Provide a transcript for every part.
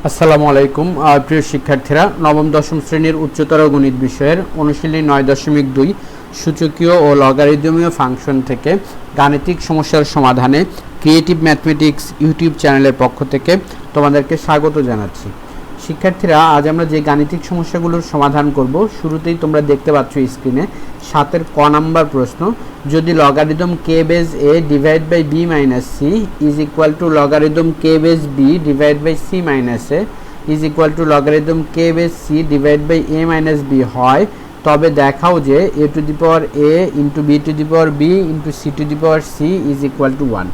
আসসালামু আলাইকুম প্রিয় শিক্ষার্থীরা, নবম দশম শ্রেণীর উচ্চতর গণিত বিষয়ের অনুশীলনী 9.2 সূচকীয় ও লগারিদমীয় ফাংশন থেকে গাণিতিক সমস্যার সমাধানে ক্রিয়েটিভ ম্যাথমেটিক্স ইউটিউব চ্যানেলের পক্ষ থেকে তোমাদেরকে স্বাগত জানাচ্ছি। শিক্ষার্থীরা, আজ আমরা যে গাণিতিক সমস্যাগুলোর সমাধান করব, শুরুতেই তোমরা দেখতে পাচ্ছ স্ক্রিনে 7 ক নাম্বার প্রশ্ন। যদি logarithm K base A divide by B minus C is equal to logarithm K base B divide by C minus A is equal to logarithm K base C divide by A minus B হয়, তবে দেখাও যে A to the power A into B to the power B into C to the power C is equal to 1।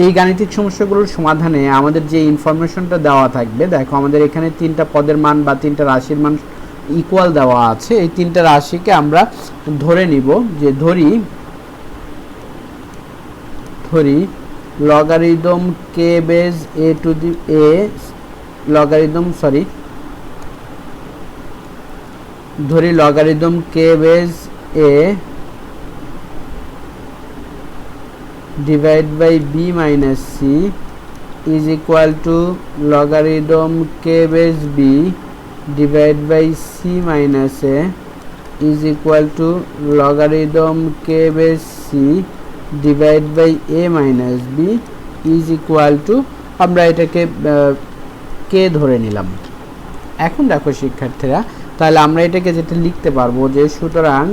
এই গাণিতিক সমস্যাগুলোর সমাধানে আমাদের যে ইনফরমেশনটা দেওয়া থাকবে, দেখো আমাদের এখানে 3টা পদের মান বা 3টা রাশির মান ইকুয়াল দেওয়া আছে। এই 3টা রাশিকে আমরা ধরে নিব যে ধরি logarithm K base A to the A ধরি logarithm K base A divide by B minus C is equal to logarithm K base B divide by C minus A is equal to logarithm K base C divide by A minus B is equal to, আমরা এটাকে কে ধরে নিলাম। এখন দেখো শিক্ষার্থীরা, তাহলে আমরা এটাকে যেটা লিখতে পারবো যে সুতরাং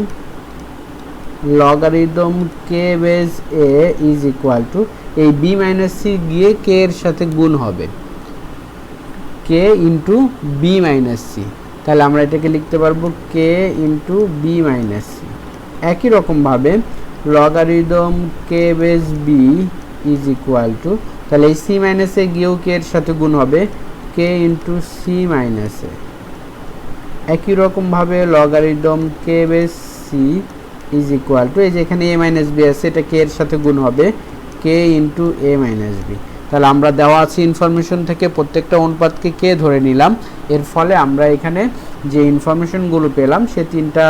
logarithm K base A is equal to, এই বি মাইনাস সি গিয়ে কে এর সাথে গুণ হবে, K into B minus C. তাহলে আমরা এটাকে লিখতে পারবো K into B minus C. একই রকমভাবে logarithm K base B is equal to, তাহলে এই সি মাইনাস এ গিয়েও কে এর সাথে গুণ হবে, K into C minus A. একই রকমভাবে logarithm K base C is equal to, এই যে এখানে এ মাইনাস বি আছে, এটা কে এর সাথে গুণ হবে, K into A minus B. তাহলে আমরা দেওয়া আছে ইনফরমেশন থেকে প্রত্যেকটা অনুপাতকে কে ধরে নিলাম। এর ফলে আমরা এখানে যে ইনফরমেশনগুলো পেলাম, সে 3টা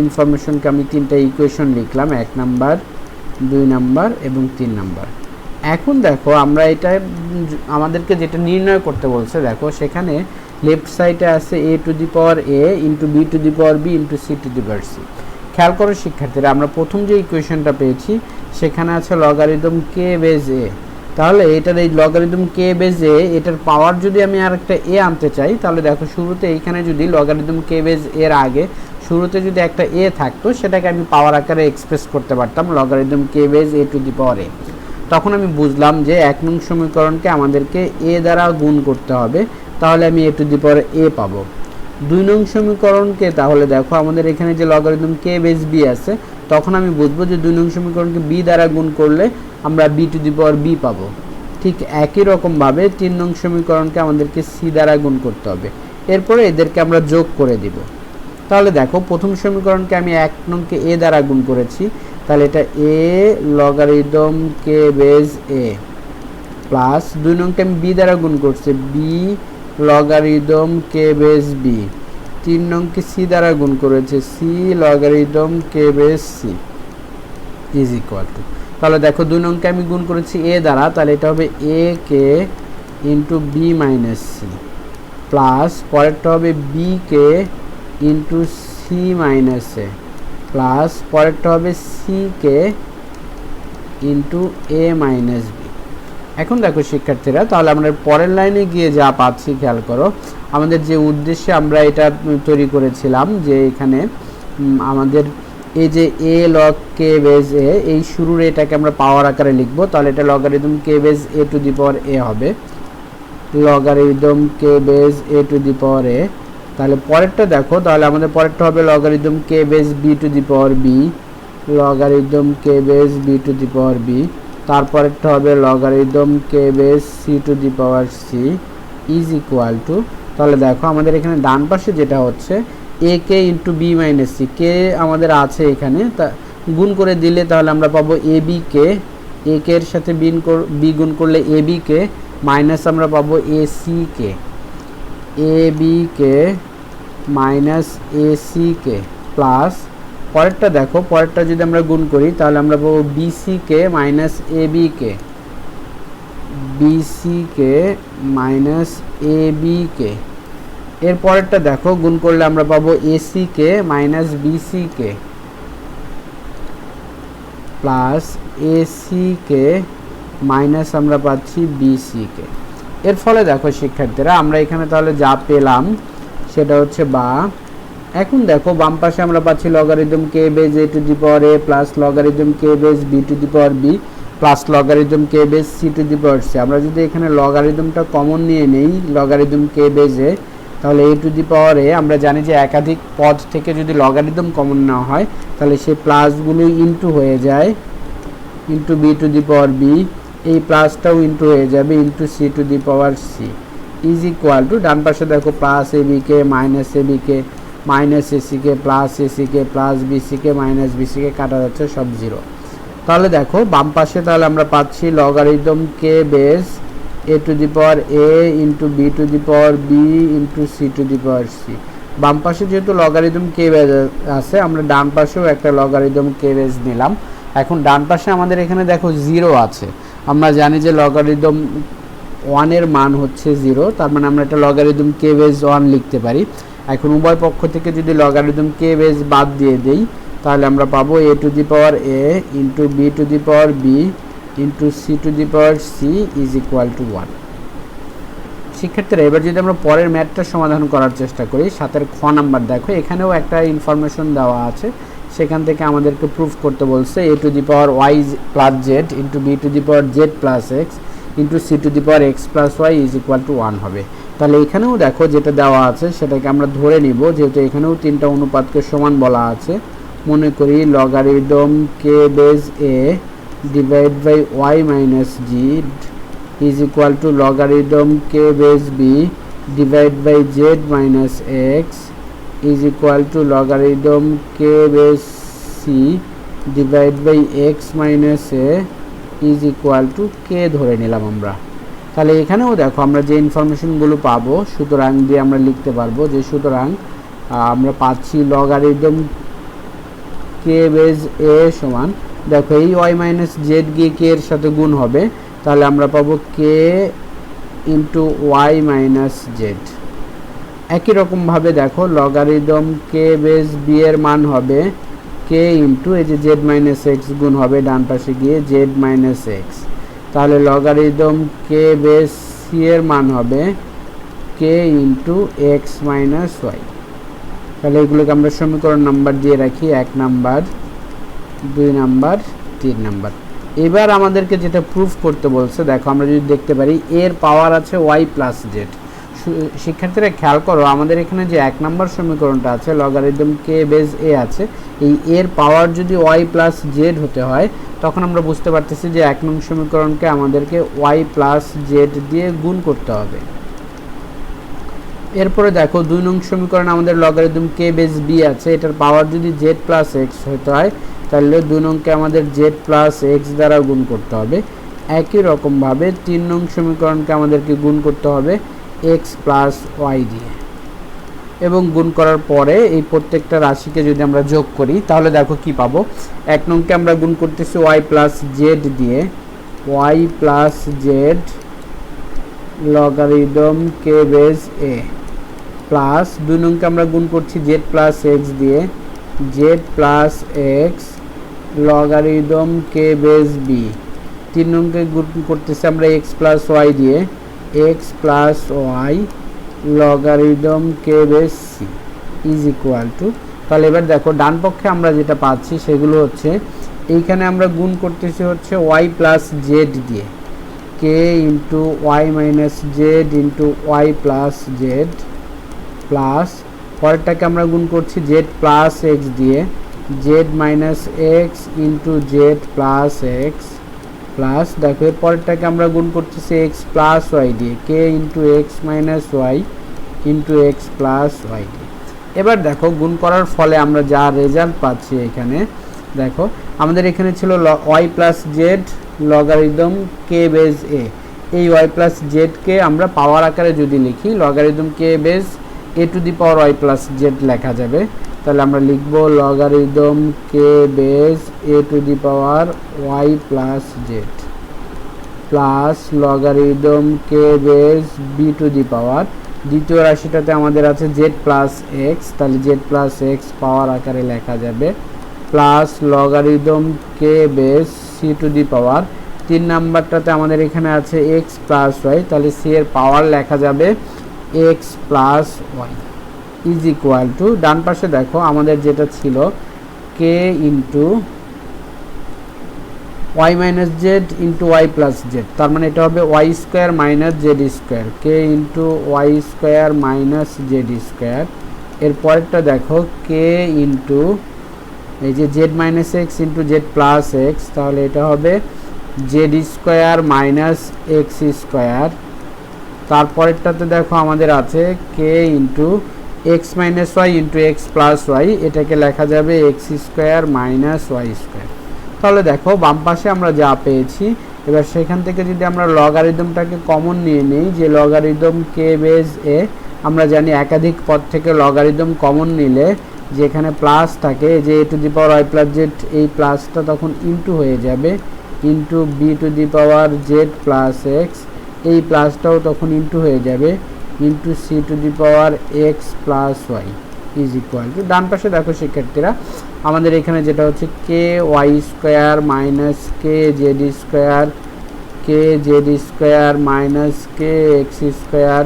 ইনফরমেশনকে আমি 3টা ইকুয়েশন লিখলাম, 1 নাম্বার, 2 নাম্বার এবং 3 নাম্বার। এখন দেখো আমরা এটা আমাদেরকে যেটা নির্ণয় করতে বলছে, দেখো সেখানে লেফট সাইডে আছে এ to the power A into B to the power B into C to the power C. খেয়াল করো শিক্ষার্থীরা, আমরা প্রথম যে ইকুয়েশনটা পেয়েছি সেখানে আছে লগারিদম কে বেজ এ। তাহলে এটার এই লগারিদম কে বেজ এ, এটার পাওয়ার যদি আমি আর একটা এ আনতে চাই, তাহলে দেখো শুরুতে এইখানে যদি লগারিদম কে বেজ এর আগে শুরুতে যদি একটা এ থাকতো, সেটাকে আমি পাওয়ার আকারে এক্সপ্রেস করতে পারতাম logarithm K base A to the power A. তখন আমি বুঝলাম যে 1 নং সমীকরণকে আমাদেরকে এ দ্বারা গুণ করতে হবে, তাহলে আমি এ টু দি পাওয়ার এ পাবো। 2 নং সমীকরণকে, তাহলে দেখো আমাদের এখানে যে লগারিদম কে বেজ বি আছে, তখন আমি বুঝবো যে 2 নং সমীকরণকে বি দ্বারা গুণ করলে আমরা B to the power B পাবো। ঠিক একই রকমভাবে 3 নং সমীকরণকে আমাদেরকে সি দ্বারা গুণ করতে হবে, এরপরে এদেরকে আমরা যোগ করে দিব। তাহলে দেখো প্রথম সমীকরণকে আমি 1 নংকে এ দ্বারা গুণ করেছি, তাহলে এটা A logarithm K base A plus 2 নংকে আমি বি দ্বারা গুণ করছি, বি লগারিদম কে বেজ বি, 3 নংকে সি দ্বারা গুণ করেছে, C logarithm K base C is equal to, তাহলে দেখো 2 নংকে আমি গুণ করেছি এ দ্বারা, তাহলে এটা হবে A K into B minus C plus পরেরটা হবে B K into C minus A plus পরেরটা হবে C K into A minus B. এখন দেখো শিক্ষার্থীরা, তাহলে আমরা পরের লাইনে গিয়ে যা পাচ্ছি, খেয়াল করো আমাদের যে উদ্দেশ্যে আমরা এটা তৈরি করেছিলাম, যে এখানে আমাদের এই যে এ লগ কে বেজ এ, এই শুরুর এটাকে আমরা পাওয়ার আকারে লিখবো, তাহলে এটা logarithm K base A to the power A হবে, logarithm K base A to the power A. তাহলে পরেরটা দেখো, তাহলে আমাদের পরেরটা হবে logarithm K base B to the power B, logarithm K base B to the power B, তারপরেরটা হবে logarithm K base C to the power C is equal to, তাহলে দেখো আমাদের এখানে ডান পাশে যেটা হচ্ছে A K into B minus C, কে আমাদের আছে এখানে, তা গুণ করে দিলে তাহলে আমরা পাবো এ বি কে, এ কে এর সাথে বি গুণ করলে এ বি কে, মাইনাস আমরা পাবো A C K, A B K minus A C K plus পরেরটা দেখো, পরেরটা যদি আমরা গুণ করি তাহলে আমরা পাবো B C K minus A B K, বিসিকে minus A বিকে। এর পরেরটা দেখো, গুণ করলে আমরা পাবো এসিকে মাইনাস বিসিকে প্লাস এসিকে মাইনাস আমরা পাচ্ছি বিসিকে। এর ফলে দেখো শিক্ষার্থীরা, আমরা এখানে তাহলে যা পেলাম সেটা হচ্ছে বা এখন দেখো বাম পাশে আমরা পাচ্ছি logarithm K base A to the power A plus logarithm K base B to the power B plus logarithm K base C to the power C. আমরা যদি এখানে লগারিদমটা কমন নিয়ে নেই লগারিদম কে বেজ এ, তাহলে এ টু দি পাওয়ার এ, আমরা জানি যে একাধিক পদ থেকে যদি লগারিদম কমন নেওয়া হয় তাহলে সেই প্লাসগুলো ইনটু হয়ে যায় into B to the power B, এই প্লাসটাও ইনটু হয়ে যাবে into C to the power C is equal to, ডান পাশে দেখো plus A B K minus A B K minus A C K plus A C K plus B C K minus B C K কাটা যাচ্ছে সব জিরো। তাহলে দেখো বাম পাশে তাহলে আমরা পাচ্ছি logarithm K base A to the power A into B to the power B into C to the power C. বাম পাশে যেহেতু লগারিদম কে বেস আছে, আমরা ডান পাশেও একটা লগারিদম কে বেস নিলাম। এখন ডান পাশে আমাদের এখানে দেখো জিরো আছে, আমরা জানি যে লগারিদম ওয়ানের মান হচ্ছে জিরো, তার মানে আমরা একটা লগারিদম কে বেস ওয়ান লিখতে পারি। এখন উভয় পক্ষ থেকে যদি লগারিদম কে বেস বাদ দিয়ে দেই তাহলে আমরা পাবো A to the power A into B to the power B into C to the power C is equal to 1। শিক্ষার্থীরা, এবার যদি আমরা পরের ম্যাথটা সমাধান করার চেষ্টা করি, 7 খ নাম্বার দেখো, এখানেও একটা ইনফরমেশন দেওয়া আছে, সেখান থেকে আমাদেরকে প্রুফ করতে বলছে A to the power Y plus Z into B to the power Z plus x into C to the power x plus Y is equal to 1 হবে। তাহলে এখানেও দেখো যেটা দেওয়া আছে সেটাকে আমরা ধরে নিব, যেহেতু এখানেও তিনটা অনুপাতকে সমান বলা আছে। মনে করি logarithm K base A divide by Y minus Z is equal to logarithm K base B divide by Z minus X is equal to logarithm K base C divide by X minus A is equal to K ধরে নিলাম আমরা। তাহলে এখানেও দেখো আমরা যে ইনফরমেশনগুলো পাবো সুতরাং দিয়ে আমরা লিখতে পারবো যে সুতরাং আমরা পাচ্ছি লগারিদম কে বেজ এ সমান, দেখো এই ওয়াই মাইনাস জেড গিয়ে কে এর সাথে গুণ হবে, তাহলে আমরা পাবো কে ইন্টু ওয়াই মাইনাস জেড। একই রকমভাবে দেখো লগারিদম কে বেজ বি এর মান হবে কে ইন্টু এই যে জেড মাইনাস এক্স গুণ হবে ডান পাশে গিয়ে জেড মাইনাস এক্স, তাহলে লগারিদম কে বেস সি এর মান হবে K into x minus Y. তাহলে এগুলোকে আমরা সমীকরণ নাম্বার দিয়ে রাখি 1 নাম্বার 2 নাম্বার 3 নাম্বার। এবার আমাদেরকে যেটা প্রুফ করতে বলছে, দেখো আমরা যদি দেখতে পারি এর পাওয়ার আছে ওয়াই প্লাস জেড। শিক্ষার্থীরা খেয়াল করো, আমাদের এখানে যে 1 নম্বর সমীকরণটা আছে লগারিদম কে বেজ এ আছে, এই এর পাওয়ার যদি ওয়াই প্লাস জেড হতে হয় তখন আমরা বুঝতে পারতেছি যে 1 নং সমীকরণকে আমাদেরকে ওয়াই প্লাস জেড দিয়ে গুণ করতে হবে। এরপরে দেখো 2 নং সমীকরণ আমাদের লগারিদম কে বেজ বি আছে, এটার পাওয়ার যদি জেড প্লাস এক্স হতে হয় তাহলে 2 নংকে আমাদের জেড প্লাস এক্স দ্বারা গুণ করতে হবে। একই রকমভাবে 3 নং সমীকরণকে আমাদেরকে গুণ করতে হবে এক্স প্লাস ওয়াই দিয়ে, এবং গুণ করার পরে এই প্রত্যেকটা রাশিকে যদি আমরা যোগ করি তাহলে দেখো কি পাবো। 1 নংকে আমরা গুণ করতেছি ওয়াই প্লাস জেড দিয়ে, Y plus Z logarithm K base A, plus 2 নংকে আমরা গুণ করছি জেড প্লাস এক্স দিয়ে, জেড প্লাস এক্স লগারিদম কে বেজ বি। 3 নংকে গুণ করতেছি আমরা এক্স প্লাস ওয়াই দিয়ে, X plus Y logarithm K base C is equal to, তাহলে এবার দেখো ডান পক্ষে আমরা যেটা পাচ্ছি সেগুলো হচ্ছে এইখানে আমরা গুণ করতেছি হচ্ছে ওয়াই প্লাস জেড দিয়ে, K into Y minus Z into Y plus Z, plus পরেরটাকে আমরা গুণ করছি জেড প্লাস এক্স দিয়ে, Z minus X into Z plus X, plus দেখো এর পরেরটাকে আমরা গুণ করতেছি এক্স প্লাস ওয়াই দিয়ে, K into x minus Y into X plus Y দিয়ে। এবার দেখো গুণ করার ফলে আমরা যা রেজাল্ট পাচ্ছি এখানে দেখো আমাদের এখানে ছিল Y plus Z logarithm K base A, এই ওয়াই প্লাস জেডকে আমরা পাওয়ার আকারে যদি লিখি logarithm K base A to the power Y plus Z লেখা যাবে, তাহলে আমরা লিখব logarithm K base A to the power Y plus Z. Plus logarithm K base B to the power, দ্বিতীয় রাশিটাতে আমাদের আছে জেড প্লাস এক্স, তাহলে জেড প্লাস এক্স পাওয়ার আকারে লেখা যাবে, plus logarithm K base C to the power, 3 নাম্বারটাতে আমাদের এখানে আছে এক্স প্লাস ওয়াই, তাহলে সি এর পাওয়ার লেখা যাবে X plus Y is equal to, ডান পাশে দেখো আমাদের যেটা ছিল কে into Y minus Z into Y plus Z, তার মানে এটা হবে Y square minus Z square, K into Y square minus Z square. এর পরেরটা দেখো কে ইন্টু এই যে Z minus X into Z plus X, তাহলে এটা হবে Z square minus X square. তারপরেরটাতে দেখো আমাদের আছে কে into x minus Y into X plus Y, এটাকে লেখা যাবে X square minus Y square. তাহলে দেখো বাম পাশে আমরা যা পেয়েছি, এবার সেখান থেকে যদি আমরা লগারিদমটাকে কমন নিয়ে নিই, যে লগারিদম কে বেস এ, আমরা জানি একাধিক পদ থেকে লগারিদম কমন নিলে যেখানে প্লাস থাকে, যে A to the power Y plus Z, এই প্লাসটা তখন ইন্টু হয়ে যাবে into B to the power Z plus X, এই প্লাসটাও তখন ইন্টু হয়ে যাবে into C to the power x plus Y is equal to, ডান পাশে দেখো শিক্ষার্থীরা আমাদের এখানে যেটা হচ্ছে কে ওয়াই স্কোয়ার মাইনাস কে Z square, K Z square minus কে X square,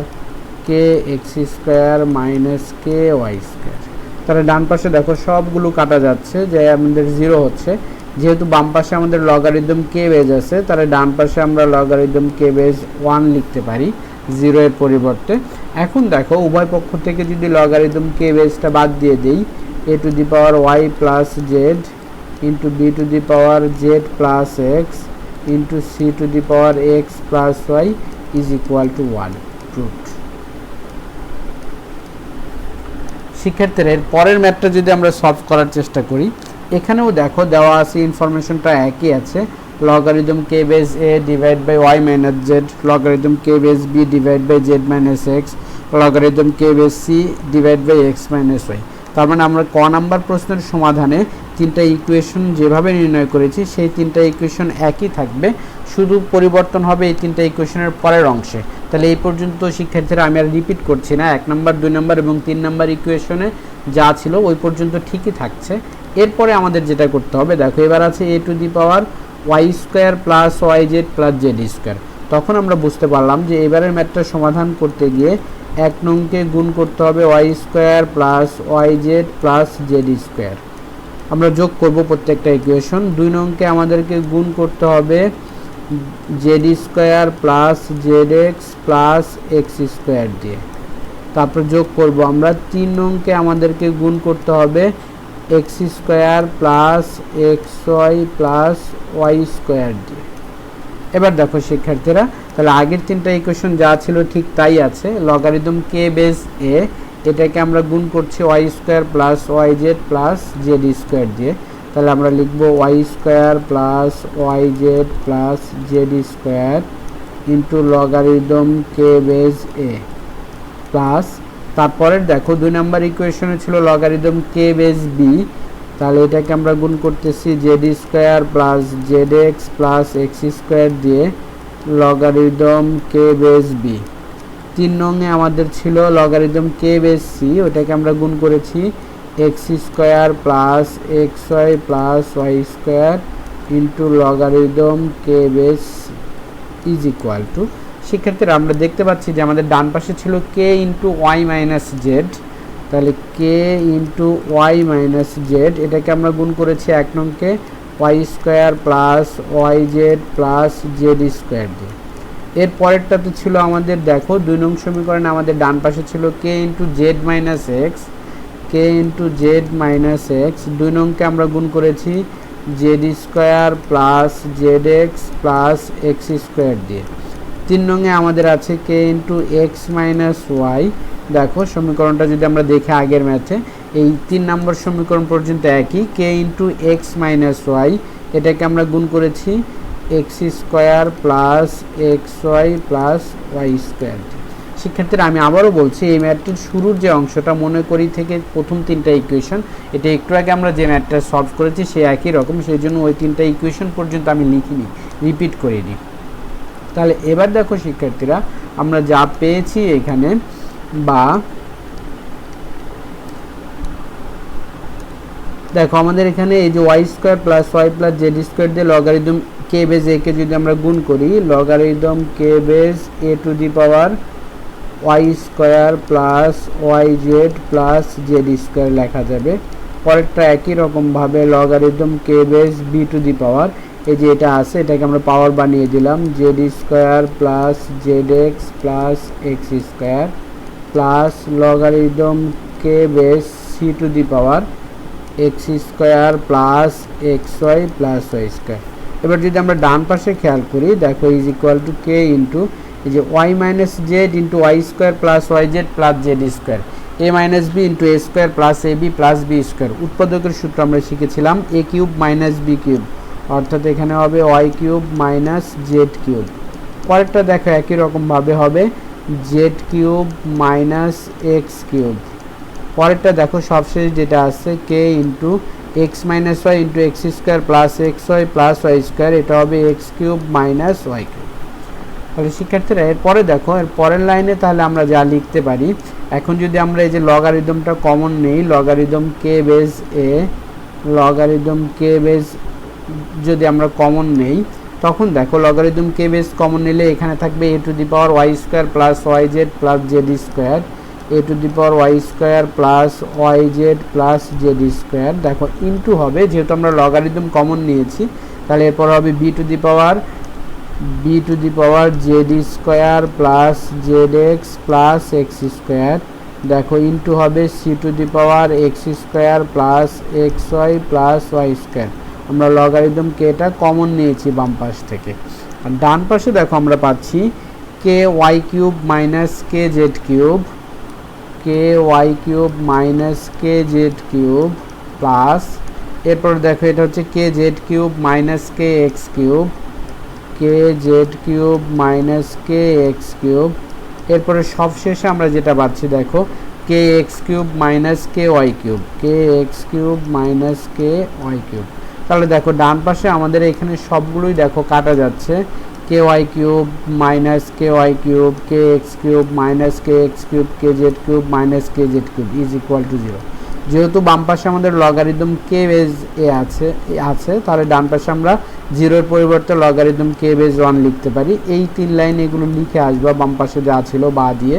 K X square minus কে ওয়াই স্কোয়ার। তাহলে ডান পাশে দেখো সবগুলো কাটা যাচ্ছে, যে আমাদের জিরো হচ্ছে, যেহেতু বাম পাশে আমাদের লগারিদম কে বেজ আছে, তাহলে ডান পাশে আমরা লগারিদম কে বেজ 1 লিখতে পারি 0 এর পরিবর্তে। এখন দেখো উভয় পক্ষ থেকে যদি লগারিদম কে বেজটা বাদ দিয়ে দেই, a to the power Y plus Z into B to the power Z plus x into C to the power x plus Y is equal to 1 root. শিক্ষার্থীরা এর পরের ম্যাথটা যদি আমরা সলভ করার চেষ্টা করি, এখানেও দেখো দেওয়া আছে ইনফরমেশনটা একই আছে, logarithm K base A divide by Y minus Z, logarithm K base B divide by Z minus X, logarithm K base C divide by X minus Y. তার মানে আমরা ক নাম্বার প্রশ্নের সমাধানে 3টা ইকুয়েশন যেভাবে নির্ণয় করেছি সেই 3টা ইকুয়েশন একই থাকবে, শুধু পরিবর্তন হবে এই 3টা ইকুয়েশনের পরের অংশে। তাহলে এই পর্যন্ত শিক্ষার্থীরা আমি আর রিপিট করছি না, 1 নাম্বার 2 নাম্বার এবং 3 নাম্বার ইকুয়েশনে যা ছিল ওই পর্যন্ত ঠিকই থাকছে। এরপরে আমাদের যেটা করতে হবে দেখো, এবার আছে এ to the power y square plus Y Z plus Z square. তখন আমরা বুঝতে পারলাম যে এবারের ম্যাথটা সমাধান করতে গিয়ে 1 নংকে গুণ করতে হবে Y square plus Y Z plus Z square, আমরা যোগ করব প্রত্যেকটা ইকুয়েশন। 2 নংকে আমাদেরকে গুণ করতে হবে Z square plus z x plus x square দিয়ে, তারপর যোগ করব আমরা 3 নংকে আমাদেরকে গুণ করতে হবে X square plus x Y plus Y square দিয়ে। এবার দেখো শিক্ষার্থীরা, তাহলে আগের 3টা ইকুয়েশন যা ছিল ঠিক তাই আছে, লগারিদম কে বেস এ এটাকে আমরা গুণ করছি y square plus Y Z plus Z square দিয়ে, তাহলে আমরা লিখব y square plus Y Z plus Z square into logarithm K base a plus, তারপরে দেখো 2 নাম্বার ইকুয়েশনে ছিল লগারিদম কে বেস বি, তাহলে এটাকে আমরা গুণ করতেছি Z square plus z x plus x square দিয়ে লগারিদম কে বেস বি। 3 নংয়ে আমাদের ছিল লগারিদম কে বেস সি, ওটাকে আমরা গুণ করেছি x square plus x Y plus Y square into logarithm K base is equal to. শিক্ষার্থীরা আমরা দেখতে পাচ্ছি যে আমাদের ডান পাশে ছিল কে ইন্টু ওয়াই মাইনাস জেড, তাহলে k into Y minus z, এটাকে আমরা গুণ করেছি 1 নংকে y square plus Y Z plus Z square দিয়ে। এর পরেরটাতে ছিল আমাদের দেখো 2 নং সমীকরণে আমাদের ডান পাশে ছিল কে ইন্টু জেড মাইনাস এক্স, কে ইন্টু জেড মাইনাস এক্স, 2 নংকে আমরা গুণ করেছি Z square plus z x plus x square দিয়ে। 3 নংয়ে আমাদের আছে কে ইন্টু এক্স মাইনাস ওয়াই, দেখো সমীকরণটা যদি আমরা দেখে আগের ম্যাথে, এই 3 নম্বর সমীকরণ পর্যন্ত একই, K into x minus Y, এটাকে আমরা গুণ করেছি x square plus x Y plus Y square. শিক্ষার্থীরা আমি আবারও বলছি, এই ম্যাথটির শুরুর যে অংশটা মনে করি থেকে প্রথম 3টা ইকুয়েশন, এটা একটু আগে আমরা যে ম্যাথটা সলভ করেছি সে একই রকম, সেই জন্য ওই 3টা ইকুয়েশন পর্যন্ত আমি লিখিনি, রিপিট করিনি। তাহলে এবার দেখো শিক্ষার্থীরা আমরা যা পেয়েছি এখানে, বা দেখো আমাদের এখানে এই যে y square plus y plus Z square দিয়ে লগারিদম কে বেজ এ কে যদি আমরা গুণ করি, logarithm K base A to the power y square plus Y Z plus Z square লেখা যাবে। পরেরটা একই রকমভাবে logarithm K base B to the power, এই যে এটা আছে এটাকে আমরা পাওয়ার বানিয়ে দিলাম, z square plus z x plus x square plus logarithm K base C to the power x square plus x Y plus Y square. এবার যদি আমরা ডান পাশে খেয়াল করি, দেখো is equal to k into এই যে y minus Z into Y square plus Y Z plus Z square, a minus b into a square plus a b plus b square. উৎপাদকের সূত্র আমরা শিখেছিলাম a cube minus b cube, অর্থাৎ এখানে হবে y cube minus z cube. পরেরটা দেখো একই রকমভাবে হবে z cube minus x cube. পরেরটা দেখো সবশেষ যেটা আছে কে into x minus Y into x square plus x Y plus Y square, এটা হবে x cube minus y cube. তাহলে শিক্ষার্থীরা এরপরে দেখো এর পরের লাইনে তাহলে আমরা যা লিখতে পারি, এখন যদি আমরা এই যে লগারিদমটা কমন নেই, লগারিদম কে বেজ এ, লগারিদম কে বেজ যদি আমরা কমন নেই, তখন দেখো লগারিদম কে বেজ কমন নিলে এখানে থাকবে a to the power y square plus Y Z plus Z square, a to the power y square plus Y Z plus Z square. দেখো into হবে, যেহেতু আমরা লগারিদম কমন নিয়েছি, তাহলে এরপর হবে b to the power z square plus z x plus x square. দেখো into হবে c to the power x square plus x Y plus Y square. আমরা লগারিদম কেটা কমন নিয়েছি বাম পাশ থেকে। আর ডান পাশে দেখো আমরা পাচ্ছি কে ওয়াই কিউব মাইনাস কে জেড কিউব, কে ওয়াই কিউব মাইনাস কে জেড কিউব প্লাস, এরপর দেখো এটা হচ্ছে কে জেড কিউব মাইনাস কে x cube, k z cube minus কে এক্স কিউব। এরপরে সবশেষে আমরা যেটা পাচ্ছি দেখো কে এক্স কিউব মাইনাস কে y cube, k x cube minus কে ওয়াই কিউব। তাহলে দেখো ডান পাশে আমাদের এখানে সবগুলোই দেখো কাটা যাচ্ছে, k y cube minus K y cube, k x cube minus K x cube, k z cube minus K z cube is equal to 0। যেহেতু বাম পাশে আমাদের লগারিদম কে বেজ এ আছে তাহলে ডান পাশে আমরা 0-এর পরিবর্তে লগারিদম কে বেজ 1 লিখতে পারি। এই 3 লাইন এগুলো লিখে আসবা বাম পাশে যা ছিল বা দিয়ে।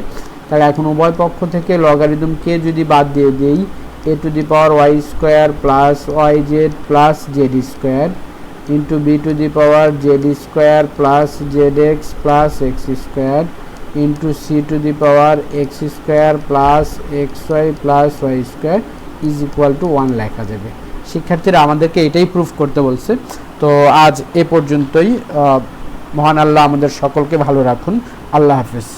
তাহলে এখন উভয় পক্ষ থেকে লগারিদম কে যদি বাদ দিয়ে দেই, a to the power y square plus Y Z plus Z square into B to the power z square plus z x plus x square into C to the power x square plus x Y plus Y square is equal to 1 লেখা যাবে। শিক্ষার্থীরা আমাদেরকে এটাই proof করতে বলছে। তো আজ এ পর্যন্তই। মহান আল্লাহ আমাদের সকলকে ভালো রাখুন। আল্লাহ হাফেজ।